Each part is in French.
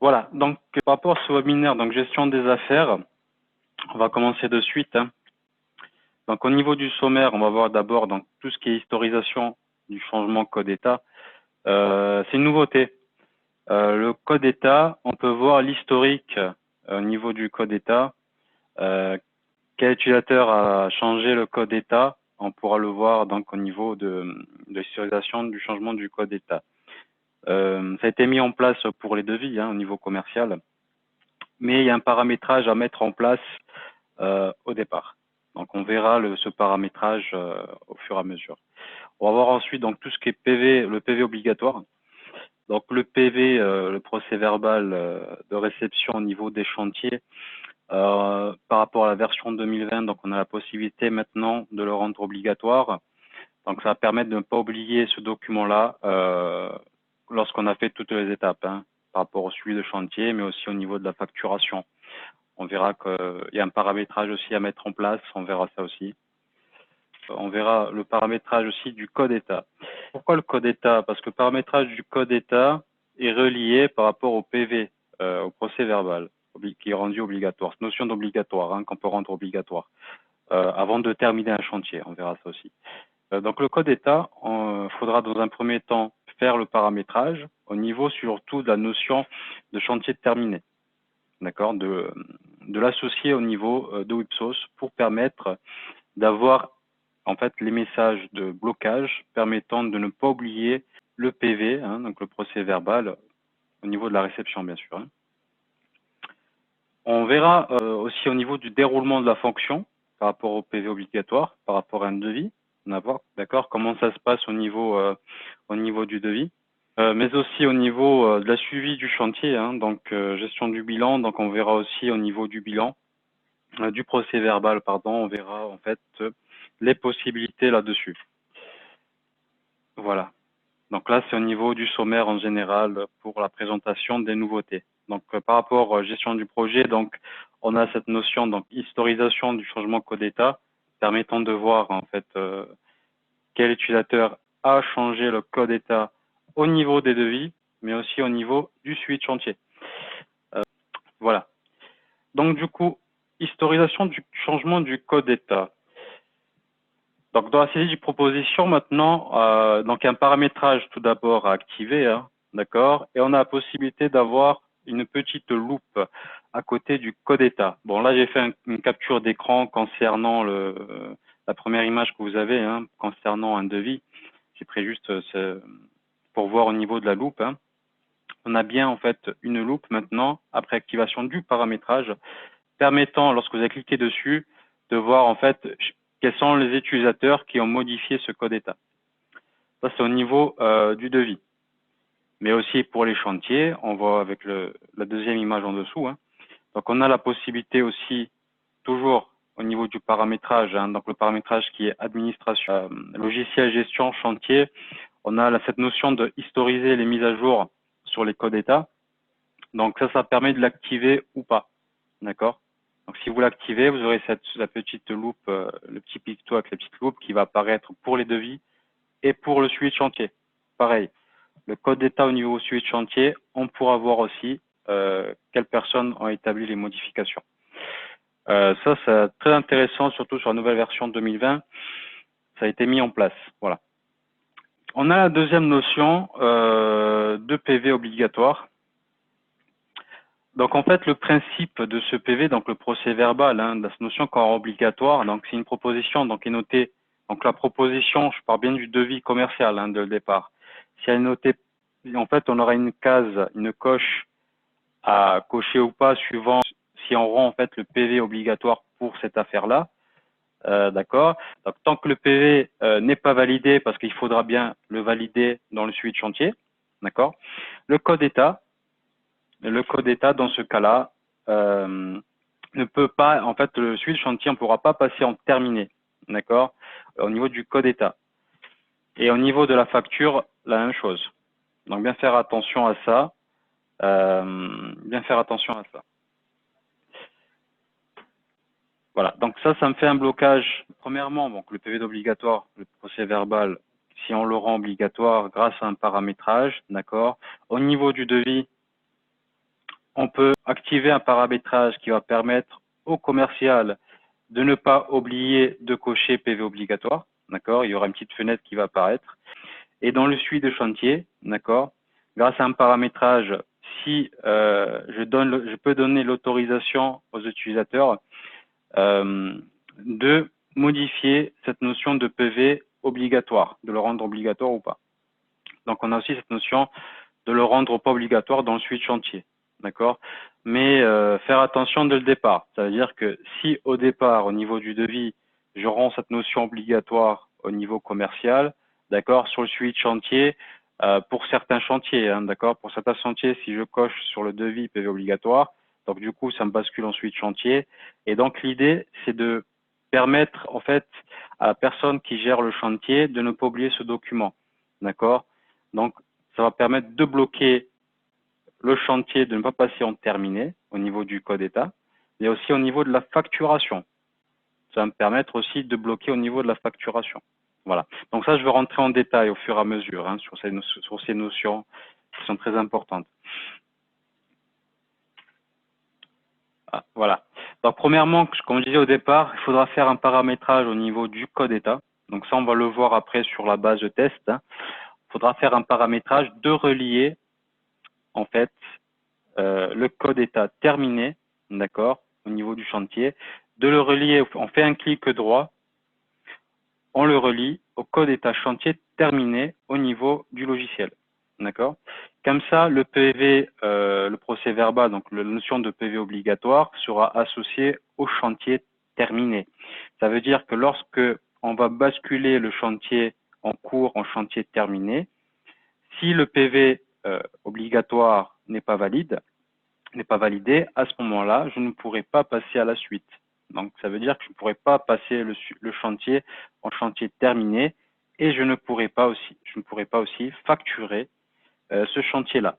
Voilà, donc par rapport à ce webinaire, donc gestion des affaires, on va commencer de suite. Donc au niveau du sommaire, on va voir d'abord donc tout ce qui est historisation du changement code état. C'est une nouveauté. Le code état, on peut voir l'historique au niveau du code état. Quel utilisateur a changé le code état? On pourra le voir donc au niveau de l'historisation du changement du code état. Ça a été mis en place pour les devis au niveau commercial, mais il y a un paramétrage à mettre en place au départ. Donc on verra ce paramétrage au fur et à mesure. On va voir ensuite donc tout ce qui est PV, le PV obligatoire. Donc le PV, le procès verbal de réception au niveau des chantiers, par rapport à la version 2020, donc on a la possibilité maintenant de le rendre obligatoire. Donc ça va permettre de ne pas oublier ce document-là lorsqu'on a fait toutes les étapes, par rapport au suivi de chantier, mais aussi au niveau de la facturation. On verra qu'il y a un paramétrage aussi à mettre en place, on verra ça aussi. On verra le paramétrage aussi du code état. Pourquoi le code état? Parce que le paramétrage du code état est relié par rapport au PV, au procès verbal, qui est rendu obligatoire. Cette notion d'obligatoire, qu'on peut rendre obligatoire, avant de terminer un chantier, on verra ça aussi. Donc le code état, il faudra dans un premier temps faire le paramétrage au niveau surtout de la notion de chantier terminé. D'accord, de l'associer au niveau de Wipsos pour permettre d'avoir en fait les messages de blocage permettant de ne pas oublier le PV, donc le procès verbal, au niveau de la réception bien sûr. On verra aussi au niveau du déroulement de la fonction par rapport au PV obligatoire, par rapport à un devis, d'accord, comment ça se passe au niveau du devis. Mais aussi au niveau de la suivi du chantier, donc gestion du bilan, donc on verra aussi au niveau du bilan, du procès verbal, pardon, on verra en fait les possibilités là-dessus. Voilà. Donc là, c'est au niveau du sommaire en général pour la présentation des nouveautés. Donc par rapport à gestion du projet, donc on a cette notion donc historisation du changement code état permettant de voir en fait quel utilisateur a changé le code état au niveau des devis, mais aussi au niveau du suivi de chantier. Voilà. Donc du coup, historisation du changement du code état. Donc dans la saisie de proposition maintenant, donc un paramétrage tout d'abord à activer, d'accord, et on a la possibilité d'avoir une petite loupe à côté du code état. Bon là j'ai fait une capture d'écran concernant la première image que vous avez, concernant un devis. J'ai pris juste pour voir au niveau de la loupe. On a bien en fait une loupe maintenant après activation du paramétrage permettant, lorsque vous avez cliqué dessus, de voir en fait quels sont les utilisateurs qui ont modifié ce code état. Ça c'est au niveau du devis. Mais aussi pour les chantiers, on voit avec la deuxième image en dessous. Donc on a la possibilité aussi, toujours au niveau du paramétrage, donc le paramétrage qui est administration, logiciel gestion chantier, on a cette notion de historiser les mises à jour sur les codes état. Donc ça permet de l'activer ou pas. D'accord? Donc si vous l'activez, vous aurez la petite loupe, le petit picto avec la petite loupe qui va apparaître pour les devis et pour le suivi de chantier. Pareil, le code d'état au niveau suivi de chantier, on pourra voir aussi quelles personnes ont établi les modifications. Ça, c'est très intéressant, surtout sur la nouvelle version 2020. Ça a été mis en place. Voilà. On a la deuxième notion de PV obligatoire. Donc en fait, le principe de ce PV, donc le procès verbal, de cette notion quand obligatoire, donc c'est une proposition donc est notée. Donc la proposition, je parle bien du devis commercial de départ. Si elle est notée, en fait, on aura une case, une coche à cocher ou pas suivant si on rend en fait le PV obligatoire pour cette affaire-là. D'accord. Donc tant que le PV n'est pas validé, parce qu'il faudra bien le valider dans le suivi de chantier, d'accord. Le code état dans ce cas-là ne peut pas, en fait, le suivi de chantier, on ne pourra pas passer en terminé, d'accord, au niveau du code état. Et au niveau de la facture, la même chose. Donc bien faire attention à ça, Voilà, donc ça me fait un blocage. Premièrement, donc le PV d'obligatoire, le procès verbal, si on le rend obligatoire grâce à un paramétrage, d'accord. Au niveau du devis, on peut activer un paramétrage qui va permettre au commercial de ne pas oublier de cocher PV obligatoire. D'accord, il y aura une petite fenêtre qui va apparaître. Et dans le suivi de chantier, d'accord, grâce à un paramétrage, si je peux donner l'autorisation aux utilisateurs de modifier cette notion de PV obligatoire, de le rendre obligatoire ou pas. Donc, on a aussi cette notion de le rendre pas obligatoire dans le suivi de chantier, d'accord? Mais faire attention dès le départ. Ça veut dire que si au départ, au niveau du devis, je rends cette notion obligatoire au niveau commercial, d'accord, sur le suivi de chantier, pour certains chantiers, hein, d'accord, pour certains chantiers, si je coche sur le devis PV obligatoire, donc du coup, ça me bascule en suivi de chantier. Et donc l'idée, c'est de permettre en fait à la personne qui gère le chantier de ne pas oublier ce document, d'accord? Donc ça va permettre de bloquer le chantier, de ne pas passer en terminé au niveau du code état, mais aussi au niveau de la facturation. Ça va me permettre aussi de bloquer au niveau de la facturation. Voilà. Donc ça, je vais rentrer en détail au fur et à mesure hein, sur ces notions qui sont très importantes. Ah, voilà. Donc premièrement, comme je disais au départ, il faudra faire un paramétrage au niveau du code état. Donc ça, on va le voir après sur la base de test. Hein. Il faudra faire un paramétrage de relier en fait le code état terminé, d'accord, au niveau du chantier, de le relier, on fait un clic droit, on le relie au code état chantier terminé au niveau du logiciel, d'accord. Comme ça, le PV, le procès verbal, donc la notion de PV obligatoire sera associé au chantier terminé. Ça veut dire que lorsque on va basculer le chantier en cours en chantier terminé, si le PV obligatoire n'est pas valide, n'est pas validé, à ce moment-là, je ne pourrai pas passer à la suite. Donc, ça veut dire que je ne pourrai pas passer le chantier en chantier terminé et je ne pourrai pas aussi facturer ce chantier-là.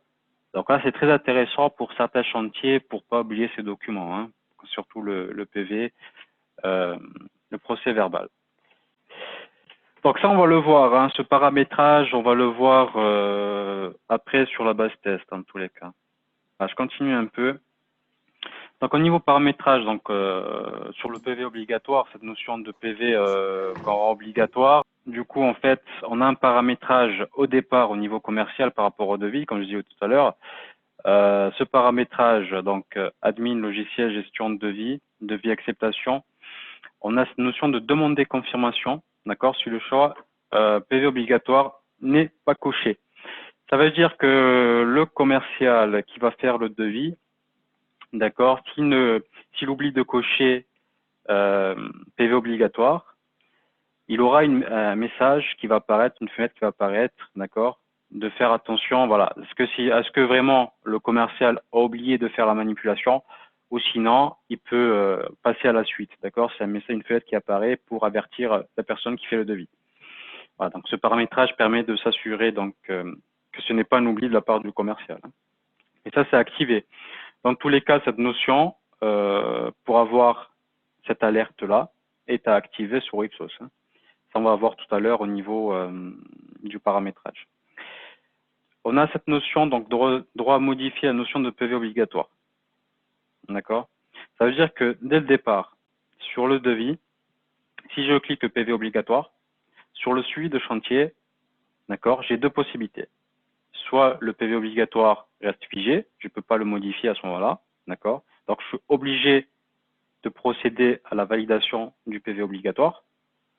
Donc là, c'est très intéressant pour certains chantiers pour pas oublier ces documents, hein, surtout le PV, le procès verbal. Donc ça, on va le voir, hein, ce paramétrage, on va le voir après sur la base test, en tous les cas. Alors, je continue un peu. Donc au niveau paramétrage, donc sur le PV obligatoire, cette notion de PV qu'on rend obligatoire, du coup en fait on a un paramétrage au départ au niveau commercial par rapport au devis, comme je disais tout à l'heure. Ce paramétrage, donc admin logiciel gestion de devis acceptation, on a cette notion de demander confirmation, d'accord, si le choix PV obligatoire n'est pas coché. Ça veut dire que le commercial qui va faire le devis, d'accord, s'il oublie de cocher PV obligatoire, il aura un message qui va apparaître, une fenêtre qui va apparaître, d'accord, de faire attention, voilà, est-ce que vraiment le commercial a oublié de faire la manipulation ou sinon il peut passer à la suite, d'accord, c'est un message, une fenêtre qui apparaît pour avertir la personne qui fait le devis. Voilà, donc ce paramétrage permet de s'assurer donc que ce n'est pas un oubli de la part du commercial. Et ça, c'est activé. Dans tous les cas, cette notion, pour avoir cette alerte-là, est à activer sur Ipsos. Hein. Ça, on va voir tout à l'heure au niveau du paramétrage. On a cette notion, donc droit à modifier la notion de PV obligatoire. D'accord. Ça veut dire que dès le départ, sur le devis, si je clique PV obligatoire, sur le suivi de chantier, d'accord, j'ai deux possibilités. Soit le PV obligatoire reste figé, je ne peux pas le modifier à ce moment-là, d'accord. Donc je suis obligé de procéder à la validation du PV obligatoire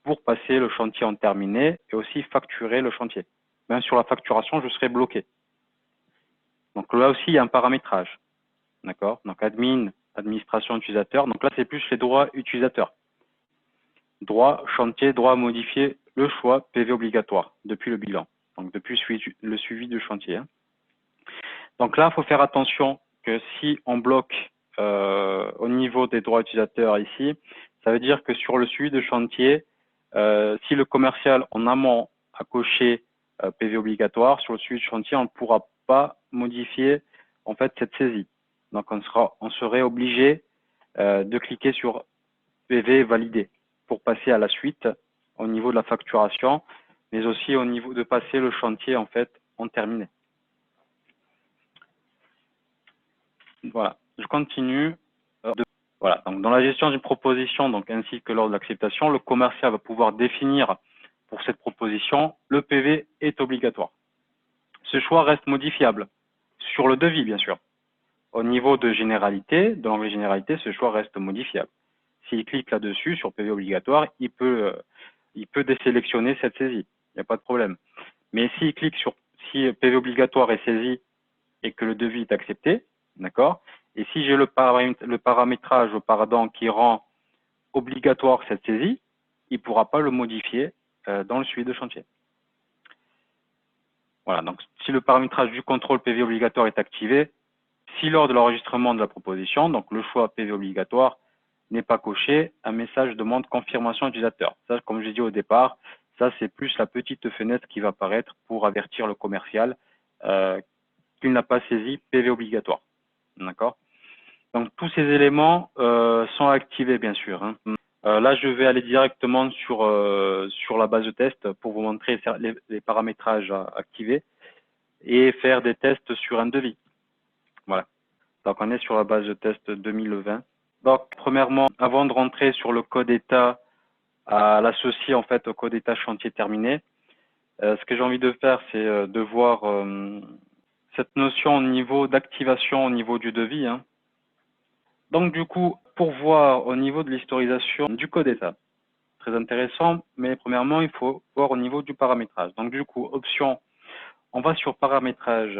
pour passer le chantier en terminé et aussi facturer le chantier. Même sur la facturation, je serai bloqué. Donc là aussi, il y a un paramétrage. D'accord. Donc admin, administration utilisateur. Donc là, c'est plus les droits utilisateurs. Droit chantier, droit à modifier le choix PV obligatoire depuis le bilan. Donc depuis le suivi du chantier. Donc là, il faut faire attention que si on bloque au niveau des droits utilisateurs ici, ça veut dire que sur le suivi de chantier, si le commercial en amont a coché PV obligatoire, sur le suivi de chantier, on ne pourra pas modifier en fait cette saisie. Donc on serait obligé de cliquer sur PV validé pour passer à la suite au niveau de la facturation, mais aussi au niveau de passer le chantier en fait en terminé. Voilà, je continue. Voilà, donc dans la gestion d'une proposition, donc ainsi que lors de l'acceptation, le commercial va pouvoir définir pour cette proposition, le PV est obligatoire. Ce choix reste modifiable sur le devis, bien sûr. Au niveau de généralité, de l'onglet généralité, ce choix reste modifiable. S'il clique là-dessus, sur PV obligatoire, il peut désélectionner cette saisie. Il n'y a pas de problème. Mais s'il clique sur si PV obligatoire est saisi et que le devis est accepté, d'accord. Et si j'ai le paramétrage pardon, qui rend obligatoire cette saisie, il ne pourra pas le modifier dans le suivi de chantier. Voilà, donc si le paramétrage du contrôle PV obligatoire est activé, si lors de l'enregistrement de la proposition, donc le choix PV obligatoire n'est pas coché, un message demande confirmation utilisateur. Ça, comme j'ai dit au départ, ça c'est plus la petite fenêtre qui va apparaître pour avertir le commercial qu'il n'a pas saisi PV obligatoire. D'accord. Donc tous ces éléments sont activés bien sûr. Hein. Là, je vais aller directement sur la base de test pour vous montrer les paramétrages activés et faire des tests sur un devis. Voilà. Donc on est sur la base de test 2020. Donc premièrement, avant de rentrer sur le code état, à l'associer en fait au code état chantier terminé, ce que j'ai envie de faire, c'est de voir cette notion au niveau d'activation au niveau du devis. Hein. Donc du coup, pour voir au niveau de l'historisation du code état, très intéressant, mais premièrement, il faut voir au niveau du paramétrage. Donc du coup, option, on va sur paramétrage,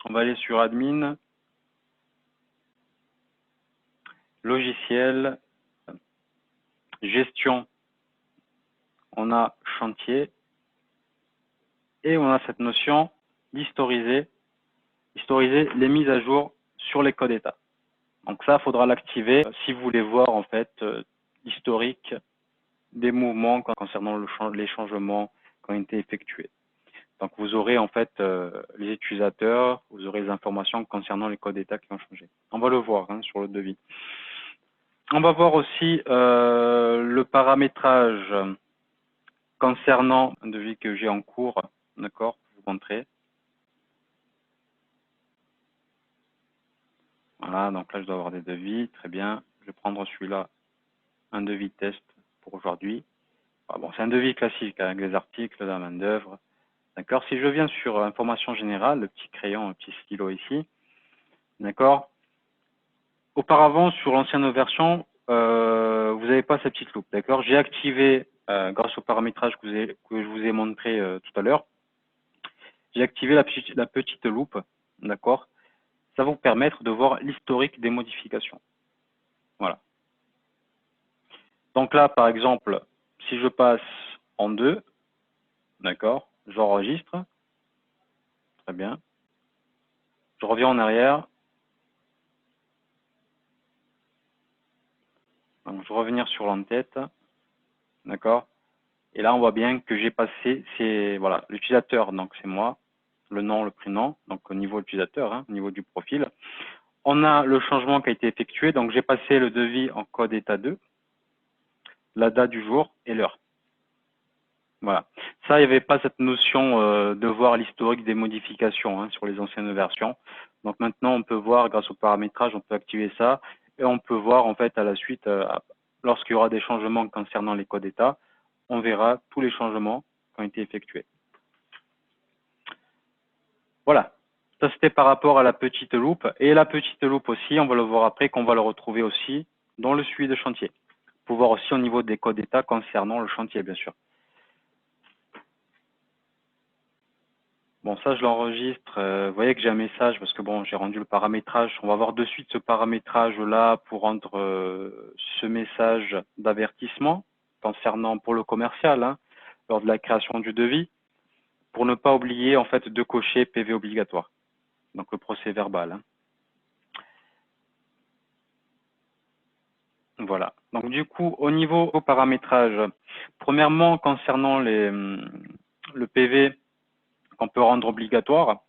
on va aller sur admin, logiciel, gestion, on a chantier, et on a cette notion d'historiser les mises à jour sur les codes état. Donc ça, il faudra l'activer si vous voulez voir en fait l'historique des mouvements concernant les changements qui ont été effectués. Donc vous aurez en fait les utilisateurs, vous aurez les informations concernant les codes d'état qui ont changé. On va le voir hein, sur le devis. On va voir aussi le paramétrage concernant un devis que j'ai en cours, d'accord, pour vous montrer. Voilà, donc là je dois avoir des devis, très bien. Je vais prendre celui-là, un devis test pour aujourd'hui. Ah, bon, c'est un devis classique avec les articles, la main d'œuvre. D'accord. Si je viens sur information générale, le petit crayon, le petit stylo ici, d'accord. Auparavant, sur l'ancienne version, vous n'avez pas cette petite loupe, d'accord. J'ai activé, grâce au paramétrage que je vous ai montré tout à l'heure, j'ai activé la petite loupe, d'accord. Ça va vous permettre de voir l'historique des modifications. Voilà. Donc là, par exemple, si je passe en 2, d'accord, j'enregistre, très bien. Je reviens en arrière. Donc, je vais revenir sur l'entête, d'accord. Et là, on voit bien que j'ai passé, c'est voilà, l'utilisateur, donc c'est moi, le nom, le prénom, donc au niveau utilisateur, hein, au niveau du profil. On a le changement qui a été effectué, donc j'ai passé le devis en code état 2, la date du jour et l'heure. Voilà. Ça, il n'y avait pas cette notion de voir l'historique des modifications hein, sur les anciennes versions. Donc maintenant, on peut voir, grâce au paramétrage, on peut activer ça et on peut voir en fait à la suite, lorsqu'il y aura des changements concernant les codes état, on verra tous les changements qui ont été effectués. Voilà. Ça, c'était par rapport à la petite loupe. Et la petite loupe aussi, on va le voir après, qu'on va le retrouver aussi dans le suivi de chantier. Pour voir aussi au niveau des codes d'état concernant le chantier, bien sûr. Bon, ça, je l'enregistre. Vous voyez que j'ai un message parce que bon, j'ai rendu le paramétrage. On va voir de suite ce paramétrage-là pour rendre ce message d'avertissement concernant pour le commercial, hein, lors de la création du devis, pour ne pas oublier en fait de cocher PV obligatoire. Donc le procès verbal. Hein. Voilà. Donc du coup, au niveau au paramétrage, premièrement, concernant le PV qu'on peut rendre obligatoire,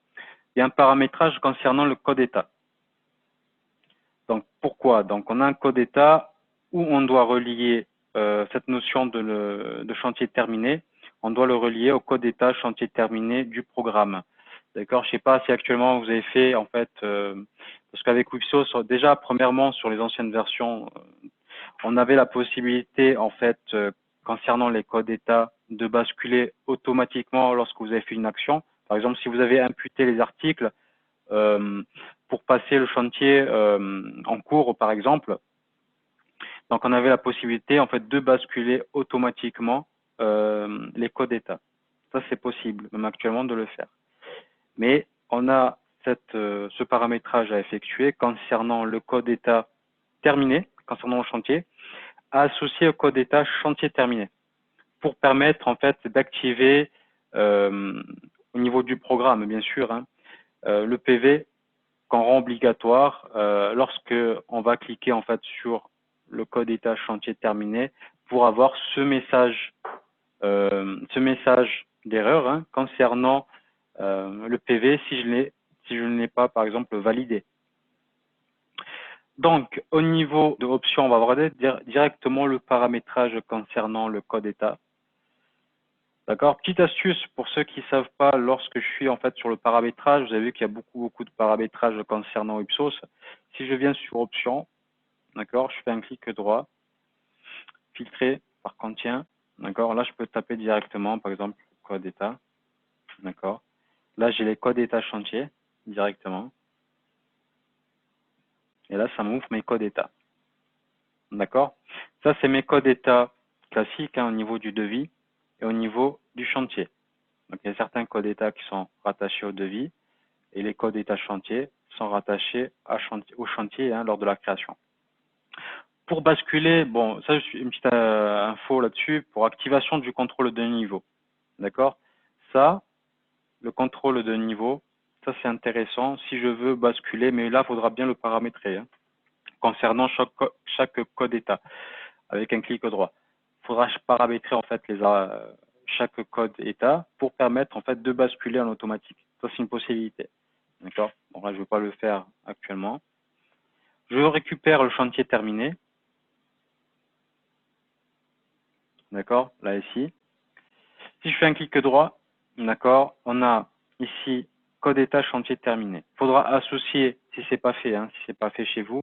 il y a un paramétrage concernant le code état. Donc pourquoi? Donc on a un code état où on doit relier cette notion de chantier terminé, on doit le relier au code état chantier terminé du programme. D'accord, je sais pas si actuellement vous avez fait en fait, parce qu'avec Wipsos, déjà premièrement sur les anciennes versions, on avait la possibilité en fait concernant les codes état de basculer automatiquement lorsque vous avez fait une action. Par exemple, si vous avez imputé les articles pour passer le chantier en cours, par exemple, donc on avait la possibilité en fait de basculer automatiquement les codes état. Ça c'est possible même actuellement de le faire. Mais on a ce paramétrage à effectuer concernant le code état terminé, concernant le chantier, associé au code état chantier terminé, pour permettre en fait d'activer au niveau du programme, bien sûr, hein, le PV qu'on rend obligatoire lorsque on va cliquer en fait sur le code état chantier terminé pour avoir ce message d'erreur hein, concernant le PV si je ne l'ai pas par exemple validé. Donc au niveau de options, on va regarder directement le paramétrage concernant le code état. D'accord. Petite astuce pour ceux qui ne savent pas, lorsque je suis en fait sur le paramétrage, vous avez vu qu'il y a beaucoup de paramétrages concernant Wipsos. Si je viens sur options, d'accord, je fais un clic droit, filtrer par contient, d'accord. Là, je peux taper directement, par exemple, code état, d'accord. Là, j'ai les codes état chantier directement. Et là, ça m'ouvre mes codes état. D'accord. Ça, c'est mes codes état classiques hein, au niveau du devis et au niveau du chantier. Donc, il y a certains codes état qui sont rattachés au devis et les codes état chantier sont rattachés au chantier hein, lors de la création. Pour basculer, bon, ça, une petite info là-dessus, pour activation du contrôle de niveau. D'accord. Ça, le contrôle de niveau, ça c'est intéressant si je veux basculer, mais là, il faudra bien le paramétrer hein, concernant chaque code état avec un clic droit. Il faudra paramétrer en fait chaque code état pour permettre en fait de basculer en automatique. Ça c'est une possibilité. D'accord. Bon là je ne vais pas le faire actuellement. Je récupère le chantier terminé. D'accord. Là ici. Si je fais un clic droit, d'accord, on a ici code état chantier terminé. Il faudra associer, si c'est pas fait, hein, si c'est pas fait chez vous,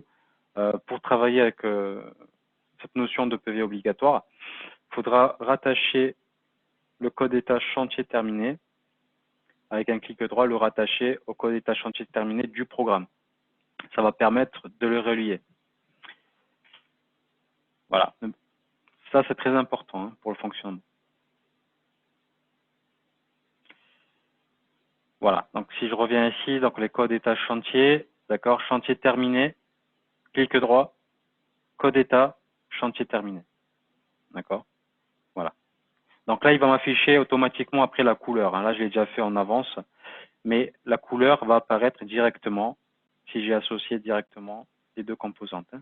pour travailler avec cette notion de PV obligatoire, il faudra rattacher le code état chantier terminé avec un clic droit, le rattacher au code état chantier terminé du programme. Ça va permettre de le relier. Voilà. Ça, c'est très important hein, pour le fonctionnement. Voilà. Donc, si je reviens ici, donc les codes état chantier, d'accord, chantier terminé, clic droit, code état, chantier terminé. D'accord. Voilà. Donc là, il va m'afficher automatiquement après la couleur. Hein. Là, je l'ai déjà fait en avance, mais la couleur va apparaître directement si j'ai associé directement les deux composantes. Hein.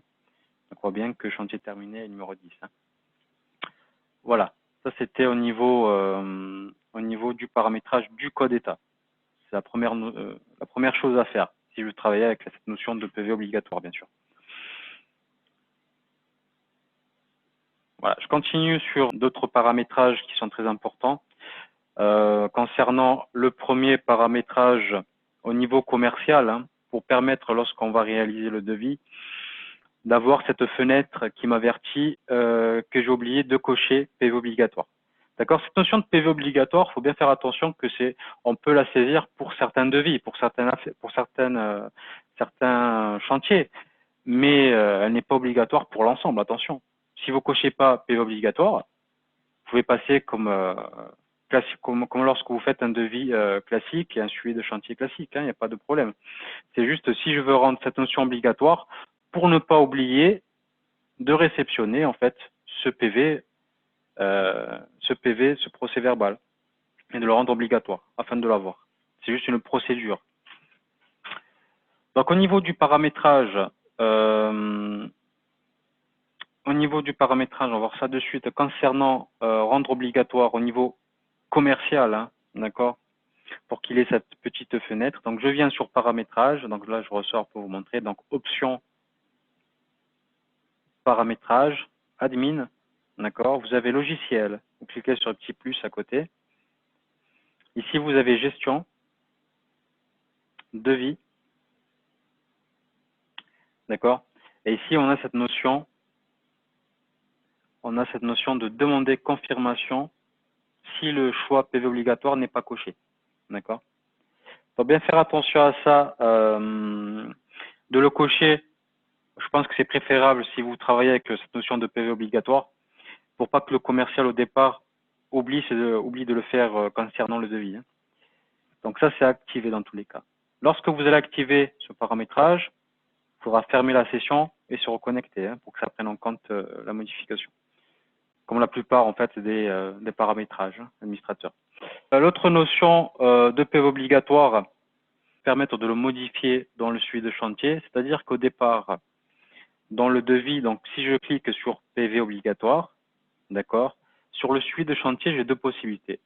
On voit bien que chantier terminé est numéro 10. Hein. Voilà. Ça, c'était au niveau du paramétrage du code état. C'est la première chose à faire si je veux travailler avec cette notion de PV obligatoire, bien sûr. Voilà. Je continue sur d'autres paramétrages qui sont très importants. Concernant le premier paramétrage au niveau commercial, hein, pour permettre lorsqu'on va réaliser le devis, d'avoir cette fenêtre qui m'avertit que j'ai oublié de cocher PV obligatoire. D'accord. Cette notion de PV obligatoire, il faut bien faire attention que on peut la saisir pour certains devis, pour certains chantiers, mais elle n'est pas obligatoire pour l'ensemble. Attention. Si vous cochez pas PV obligatoire, vous pouvez passer comme lorsque vous faites un devis classique et un suivi de chantier classique, il n'y a pas de problème. C'est juste si je veux rendre cette notion obligatoire pour ne pas oublier de réceptionner en fait ce PV, ce procès verbal et de le rendre obligatoire afin de l'avoir. C'est juste une procédure. Donc au niveau du paramétrage, on va voir ça de suite concernant rendre obligatoire au niveau commercial, hein, d'accord, pour qu'il ait cette petite fenêtre. Donc, je viens sur paramétrage. Donc là, je ressors pour vous montrer. Donc, option, paramétrage, admin, d'accord. Vous avez logiciel. Vous cliquez sur le petit plus à côté. Ici, vous avez gestion. devis, d'accord? Et ici, on a cette notion de demander confirmation si le choix PV obligatoire n'est pas coché, d'accord? Il faut bien faire attention à ça, de le cocher. Je pense que c'est préférable si vous travaillez avec cette notion de PV obligatoire, pour pas que le commercial au départ oublie de le faire concernant le devis, hein. Donc ça, c'est activé dans tous les cas. Lorsque vous allez activer ce paramétrage, il faudra fermer la session et se reconnecter, hein, pour que ça prenne en compte la modification. Comme la plupart en fait des paramétrages, hein, administrateurs. L'autre notion de PV obligatoire, permettre de le modifier dans le suivi de chantier, c'est-à-dire qu'au départ, dans le devis, donc si je clique sur PV obligatoire, d'accord, sur le suivi de chantier, j'ai deux possibilités.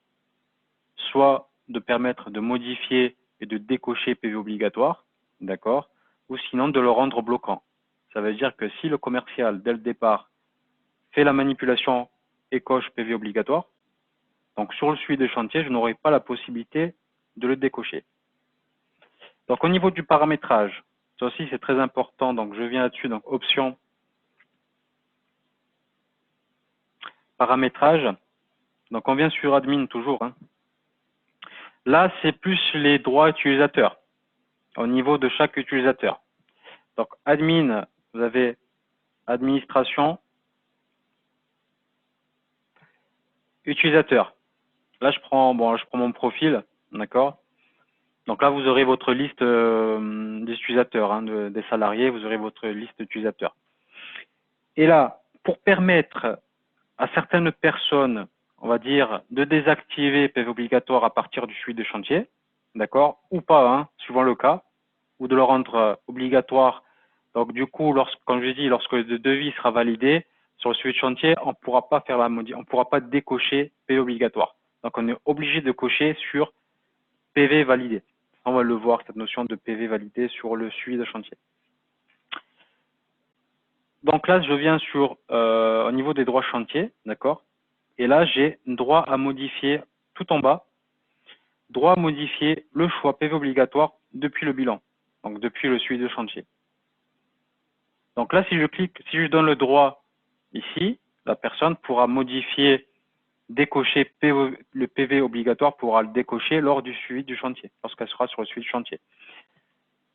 Soit de permettre de modifier et de décocher PV obligatoire, d'accord, ou sinon de le rendre bloquant. Ça veut dire que si le commercial, dès le départ, fait la manipulation et coche PV obligatoire, donc sur le suivi de chantier, je n'aurai pas la possibilité de le décocher. Donc au niveau du paramétrage, ça aussi c'est très important, donc je viens là-dessus, donc option, paramétrage, donc on vient sur admin toujours, hein. Là c'est plus les droits utilisateurs, au niveau de chaque utilisateur. Donc admin, vous avez administration, utilisateur. Là je prends mon profil, d'accord. Donc là vous aurez votre liste des utilisateurs, hein, des salariés, vous aurez votre liste d'utilisateurs. Et là, pour permettre à certaines personnes, on va dire, de désactiver PV obligatoire à partir du suivi de chantier, d'accord, ou pas, hein, suivant le cas, ou de le rendre obligatoire. Donc du coup, comme je dis, lorsque le devis sera validé sur le suivi de chantier, on ne pourra pas faire on pourra pas décocher PV obligatoire. Donc on est obligé de cocher sur PV validé. On va le voir, cette notion de PV validé sur le suivi de chantier. Donc là, je viens sur au niveau des droits chantier, d'accord. Et là, j'ai droit à modifier tout en bas, droit à modifier le choix PV obligatoire depuis le bilan, donc depuis le suivi de chantier. Donc là, si je donne le droit ici, la personne pourra modifier, décocher le PV obligatoire, pourra le décocher lors du suivi du chantier, lorsqu'elle sera sur le suivi du chantier.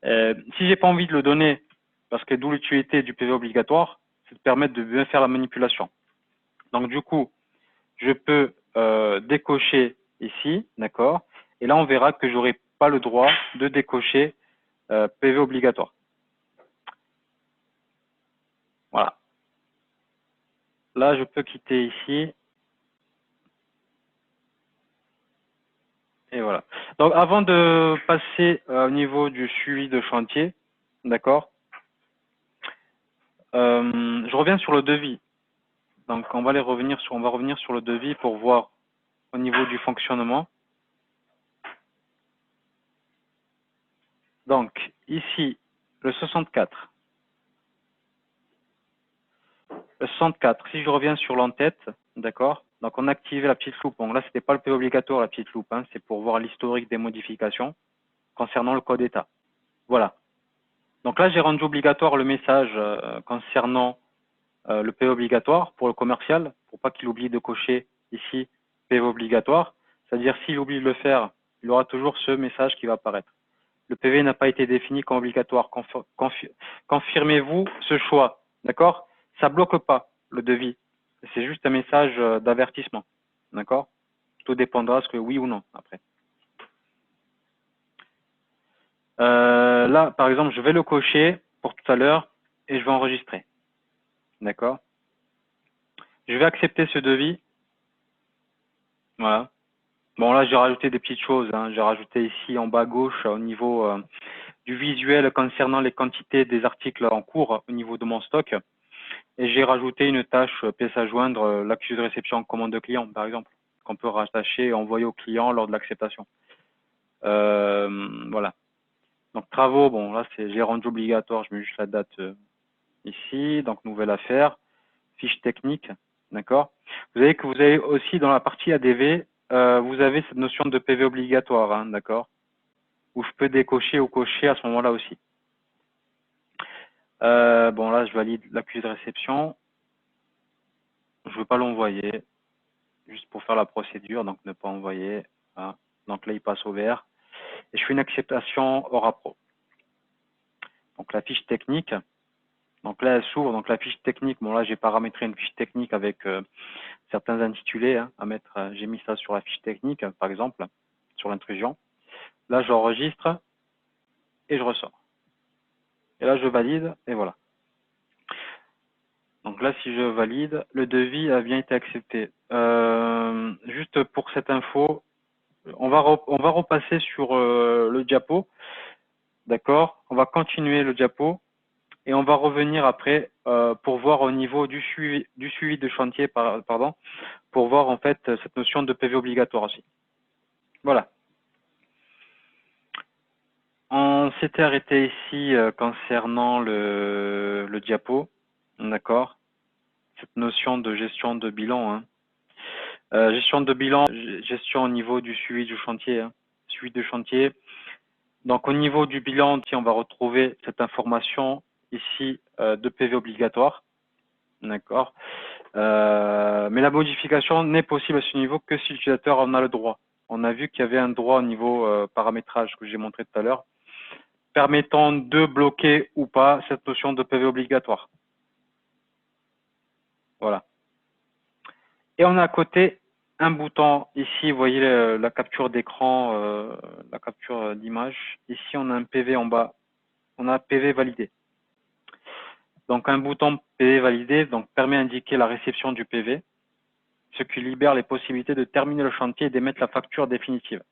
Si j'ai pas envie de le donner, parce que d'où l'utilité du PV obligatoire, c'est de permettre de bien faire la manipulation. Donc du coup, je peux décocher ici, d'accord. Et là, on verra que j'aurai pas le droit de décocher PV obligatoire. Voilà. Là, je peux quitter ici. Et voilà. Donc, avant de passer au niveau du suivi de chantier, d'accord, je reviens sur le devis. Donc, on va revenir sur le devis pour voir au niveau du fonctionnement. Donc, ici, le 64. Le 64, si je reviens sur l'entête, d'accord, donc on a activé la petite loupe. Donc là, c'était pas le PV obligatoire, la petite loupe, hein, c'est pour voir l'historique des modifications concernant le code état. Voilà. Donc là, j'ai rendu obligatoire le message concernant le PV obligatoire pour le commercial, pour pas qu'il oublie de cocher ici PV obligatoire. C'est-à-dire, s'il oublie de le faire, il aura toujours ce message qui va apparaître. Le PV n'a pas été défini comme obligatoire. Confirmez-vous ce choix, d'accord? Ça bloque pas le devis. C'est juste un message d'avertissement, d'accord? Tout dépendra ce que oui ou non après. Là, par exemple, je vais le cocher pour tout à l'heure et je vais enregistrer, d'accord? Je vais accepter ce devis, voilà. Bon, là, j'ai rajouté des petites choses, hein. J'ai rajouté ici en bas à gauche au niveau du visuel concernant les quantités des articles en cours au niveau de mon stock. Et j'ai rajouté une tâche pièce à joindre, l'accusé de réception commande de client, par exemple, qu'on peut rattacher et envoyer au client lors de l'acceptation. Voilà. Donc travaux, bon là j'ai rendu obligatoire, je mets juste la date ici, donc nouvelle affaire, fiche technique, d'accord. Vous savez que vous avez aussi dans la partie ADV, vous avez cette notion de PV obligatoire, hein, d'accord. où je peux décocher ou cocher à ce moment-là aussi. Bon, là, je valide l'accusé de réception. Je ne veux pas l'envoyer, juste pour faire la procédure, donc ne pas envoyer. Voilà. Donc là, il passe au vert. Et je fais une acceptation Aura Pro. Donc la fiche technique. Donc là, elle s'ouvre. Donc la fiche technique, bon là, j'ai paramétré une fiche technique avec certains intitulés hein, à mettre. J'ai mis ça sur la fiche technique, par exemple, sur l'intrusion. Là, j'enregistre et je ressors. Et là, je valide et voilà. Donc là, si je valide, le devis a bien été accepté. Juste pour cette info, on va repasser sur le diapo, d'accord? On va continuer le diapo et on va revenir après pour voir au niveau du suivi de chantier, pardon, pour voir en fait cette notion de PV obligatoire aussi. Voilà. On s'était arrêté ici concernant le diapo, d'accord? Cette notion de gestion de bilan, hein. Gestion de bilan, gestion au niveau du suivi du chantier, hein. Suivi de chantier. Donc au niveau du bilan, on va retrouver cette information ici de PV obligatoire, d'accord. Mais la modification n'est possible à ce niveau que si l'utilisateur en a le droit. On a vu qu'il y avait un droit au niveau paramétrage que j'ai montré tout à l'heure, permettant de bloquer ou pas cette notion de PV obligatoire. Voilà. Et on a à côté un bouton ici, vous voyez la capture d'écran, la capture d'image. Ici, on a un PV en bas. On a PV validé. Donc, un bouton PV validé donc, permet d'indiquer la réception du PV, ce qui libère les possibilités de terminer le chantier et d'émettre la facture définitive.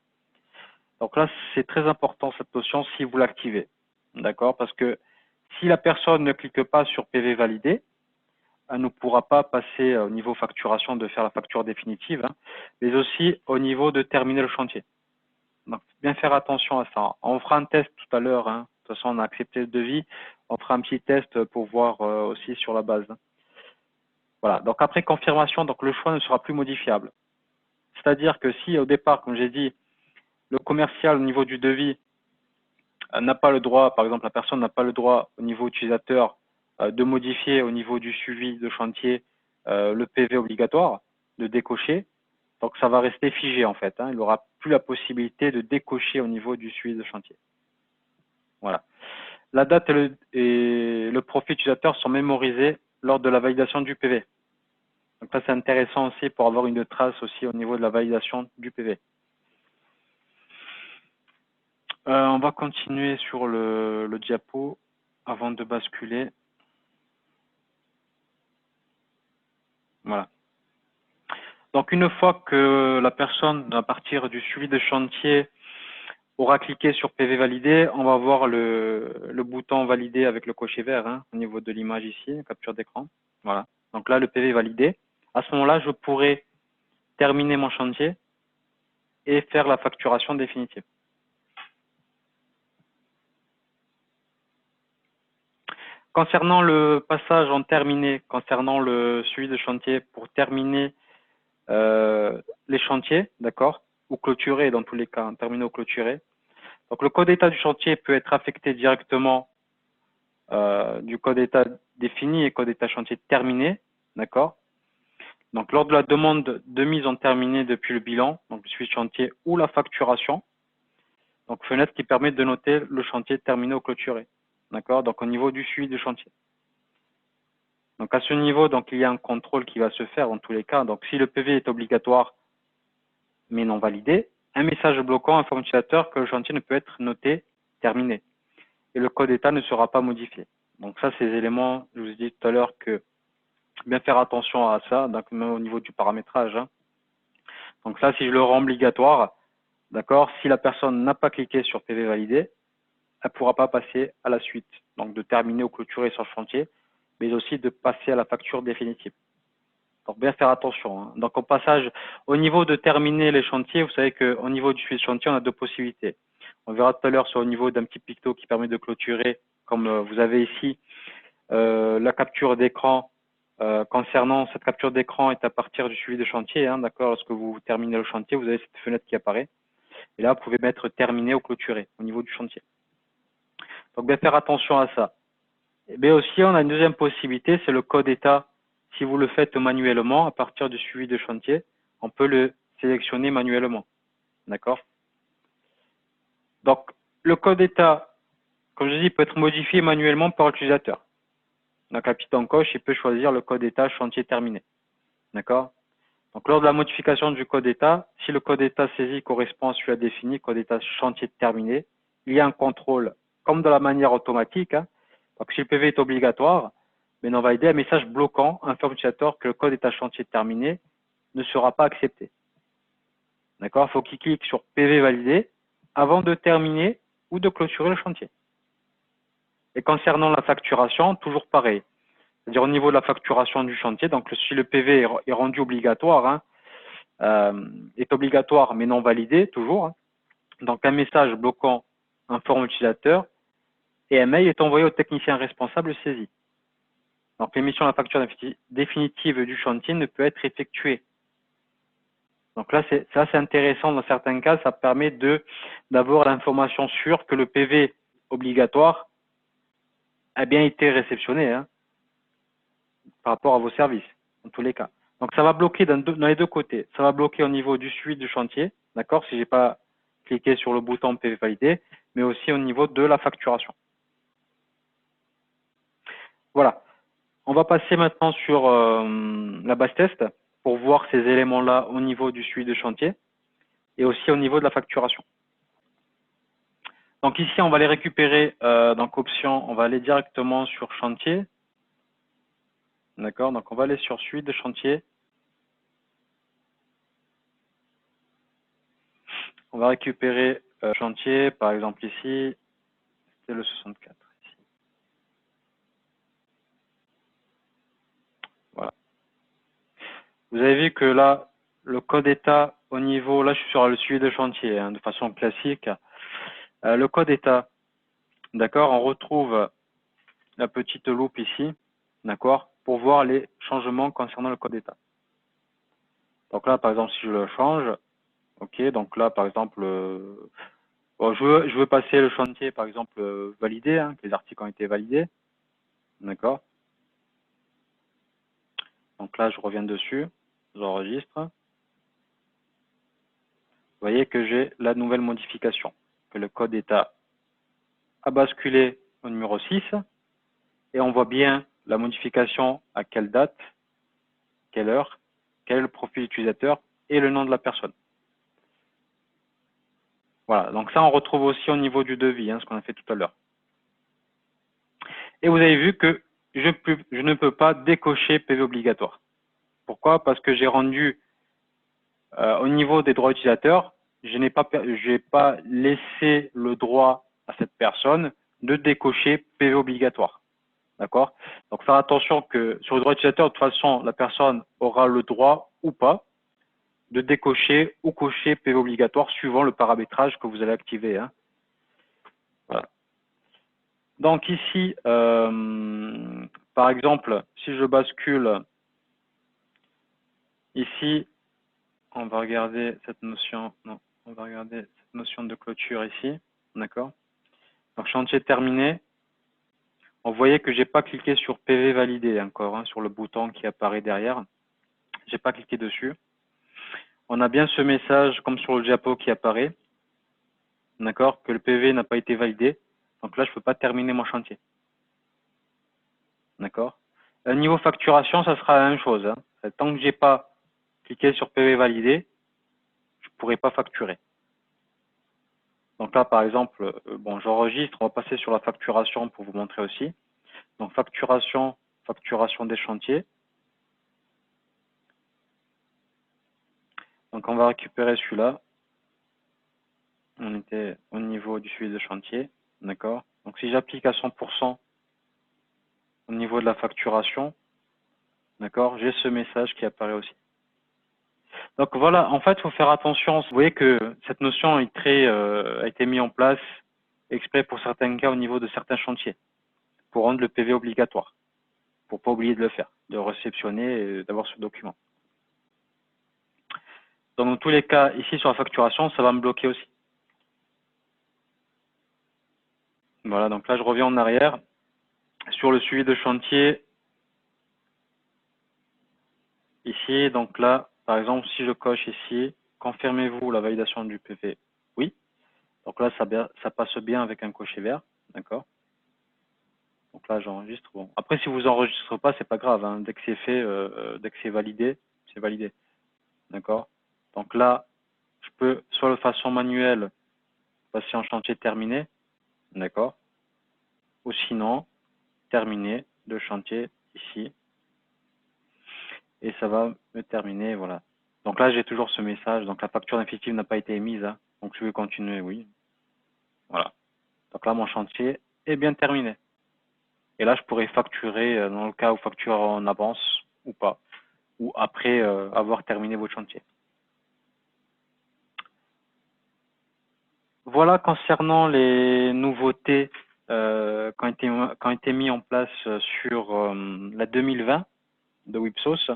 Donc là, c'est très important cette notion si vous l'activez. D'accord? Parce que si la personne ne clique pas sur PV validé, elle ne pourra pas passer au niveau facturation de faire la facture définitive, hein, mais aussi au niveau de terminer le chantier. Donc, bien faire attention à ça. On fera un test tout à l'heure. Hein. De toute façon, on a accepté le devis. On fera un petit test pour voir aussi sur la base. Voilà. Donc, après confirmation, donc le choix ne sera plus modifiable. C'est-à-dire que si au départ, comme j'ai dit, le commercial au niveau du devis n'a pas le droit, par exemple, la personne n'a pas le droit au niveau utilisateur de modifier au niveau du suivi de chantier le PV obligatoire, de décocher. Donc, ça va rester figé en fait. Hein. Il n'aura plus la possibilité de décocher au niveau du suivi de chantier. Voilà. La date et le profil utilisateur sont mémorisés lors de la validation du PV. Donc, ça, c'est intéressant aussi pour avoir une trace aussi au niveau de la validation du PV. On va continuer sur le diapo avant de basculer. Voilà. Donc, une fois que la personne, à partir du suivi de chantier, aura cliqué sur PV validé, on va voir le bouton validé avec le cocher vert hein, au niveau de l'image ici, capture d'écran. Voilà. Donc là, le PV est validé. À ce moment-là, je pourrai terminer mon chantier et faire la facturation définitive. Concernant le passage en terminé, concernant le suivi de chantier pour terminer les chantiers, d'accord, ou clôturer dans tous les cas, hein, terminer ou clôturer. Donc le code d'état du chantier peut être affecté directement du code d'état défini et code d'état chantier terminé, d'accord. Donc lors de la demande de mise en terminé depuis le bilan, donc le suivi de chantier ou la facturation, donc fenêtre qui permet de noter le chantier terminé ou clôturé, d'accord. Donc au niveau du suivi du chantier. Donc à ce niveau, donc il y a un contrôle qui va se faire dans tous les cas. Donc si le PV est obligatoire mais non validé, un message bloquant informe l'utilisateur que le chantier ne peut être noté terminé et le code d'état ne sera pas modifié. Donc ça, ces éléments, je vous ai dit tout à l'heure que bien faire attention à ça, donc même au niveau du paramétrage. Hein. Donc ça, si je le rends obligatoire, d'accord, si la personne n'a pas cliqué sur PV validé, elle ne pourra pas passer à la suite, donc de terminer ou clôturer son chantier, mais aussi de passer à la facture définitive. Donc bien faire attention. Hein. Donc au passage, au niveau de terminer les chantiers, vous savez qu'au niveau du suivi de chantier, on a deux possibilités. On verra tout à l'heure sur le niveau d'un petit picto qui permet de clôturer, comme vous avez ici, la capture d'écran. Concernant cette capture d'écran est à partir du suivi de chantier, hein, d'accord. Lorsque vous terminez le chantier, vous avez cette fenêtre qui apparaît. Et là, vous pouvez mettre terminé ou clôturé au niveau du chantier. Donc, bien faire attention à ça. Mais aussi, on a une deuxième possibilité, c'est le code état. Si vous le faites manuellement, à partir du suivi de chantier, on peut le sélectionner manuellement. D'accord? Donc, le code état, comme je dis, peut être modifié manuellement par l'utilisateur. Donc, la petite encoche, il peut choisir le code état chantier terminé. D'accord? Donc, lors de la modification du code état, si le code état saisi correspond à celui défini, code état chantier terminé, il y a un contrôle, comme de la manière automatique. Hein. Donc, si le PV est obligatoire, mais non validé, un message bloquant informe l'utilisateur que le code état chantier terminé ne sera pas accepté. D'accord? Il faut qu'il clique sur PV validé avant de terminer ou de clôturer le chantier. Et concernant la facturation, toujours pareil. C'est-à-dire au niveau de la facturation du chantier, donc si le PV est rendu obligatoire, hein, est obligatoire mais non validé toujours, hein, donc un message bloquant informe l'utilisateur et un mail est envoyé au technicien responsable saisi. Donc l'émission de la facture définitive du chantier ne peut être effectuée. Donc là, c'est assez intéressant dans certains cas, ça permet d'avoir l'information sûre que le PV obligatoire a bien été réceptionné hein, par rapport à vos services, dans tous les cas. Donc ça va bloquer dans les deux côtés. Ça va bloquer au niveau du suivi du chantier, d'accord, si j'ai pas cliqué sur le bouton PV validé, mais aussi au niveau de la facturation. Voilà. On va passer maintenant sur la base test pour voir ces éléments-là au niveau du suivi de chantier et aussi au niveau de la facturation. Donc ici, on va les récupérer, donc option, on va aller directement sur chantier. D'accord, donc on va aller sur suite de chantier. On va récupérer chantier, par exemple ici, c'est le 64. Ici. Voilà. Vous avez vu que là, le code état au niveau, là je suis sur le suivi de chantier, hein, de façon classique. Le code état, d'accord, on retrouve la petite loupe ici, d'accord, pour voir les changements concernant le code état. Donc là, par exemple, si je le change, ok, donc là, par exemple, bon, je veux passer le chantier, par exemple, validé, hein, que les articles ont été validés, d'accord. Donc là, je reviens dessus, j'enregistre. Vous voyez que j'ai la nouvelle modification, que le code état a basculé au numéro 6, et on voit bien la modification à quelle date, quelle heure, quel est le profil utilisateur et le nom de la personne. Voilà, donc ça on retrouve aussi au niveau du devis, hein, ce qu'on a fait tout à l'heure. Et vous avez vu que je ne peux pas décocher PV obligatoire. Pourquoi? Parce que j'ai rendu au niveau des droits utilisateurs, je n'ai pas laissé le droit à cette personne de décocher PV obligatoire. D'accord? Donc faire attention que sur le droit utilisateur, de toute façon, la personne aura le droit ou pas de décocher ou cocher PV obligatoire suivant le paramétrage que vous allez activer. Hein. Voilà. Donc ici, par exemple, si je bascule ici, on va regarder cette notion, non, on va regarder cette notion de clôture ici, d'accord. Donc chantier terminé. Vous voyez que j'ai pas cliqué sur PV validé encore, hein, sur le bouton qui apparaît derrière. J'ai pas cliqué dessus. On a bien ce message comme sur le diapo qui apparaît, d'accord, que le PV n'a pas été validé. Donc là, je peux pas terminer mon chantier. D'accord. Niveau facturation, ça sera la même chose. Hein. Tant que j'ai pas cliqué sur PV validé, je pourrai pas facturer. Donc là, par exemple, bon, j'enregistre. On va passer sur la facturation pour vous montrer aussi. Donc facturation des chantiers. Donc on va récupérer celui-là. On était au niveau du suivi de chantier. D'accord. Donc si j'applique à 100% au niveau de la facturation, d'accord, j'ai ce message qui apparaît aussi. Donc voilà, en fait, il faut faire attention. Vous voyez que cette notion est a été mise en place exprès pour certains cas au niveau de certains chantiers, pour rendre le PV obligatoire, pour pas oublier de le faire, de réceptionner et d'avoir ce document. Donc dans tous les cas, ici sur la facturation, ça va me bloquer aussi. Voilà, donc là, je reviens en arrière. Sur le suivi de chantier, ici, donc là, par exemple, si je coche ici, confirmez-vous la validation du PV? Oui. Donc là, ça passe bien avec un cocher vert, d'accord? Donc là, j'enregistre. Bon. Après, si vous enregistrez pas, c'est pas grave, hein. Dès que c'est fait, dès que c'est validé, c'est validé, d'accord? Donc là, je peux soit de façon manuelle passer en chantier terminé, d'accord? Ou sinon, terminer le chantier ici. Et ça va me terminer, voilà. Donc là, j'ai toujours ce message. Donc la facture définitive n'a pas été émise, hein. Donc je vais continuer, oui. Voilà. Donc là, mon chantier est bien terminé. Et là, je pourrais facturer dans le cas où facture en avance ou pas, ou après avoir terminé votre chantier. Voilà concernant les nouveautés qui ont été mis en place sur la 2020 de Wipsos.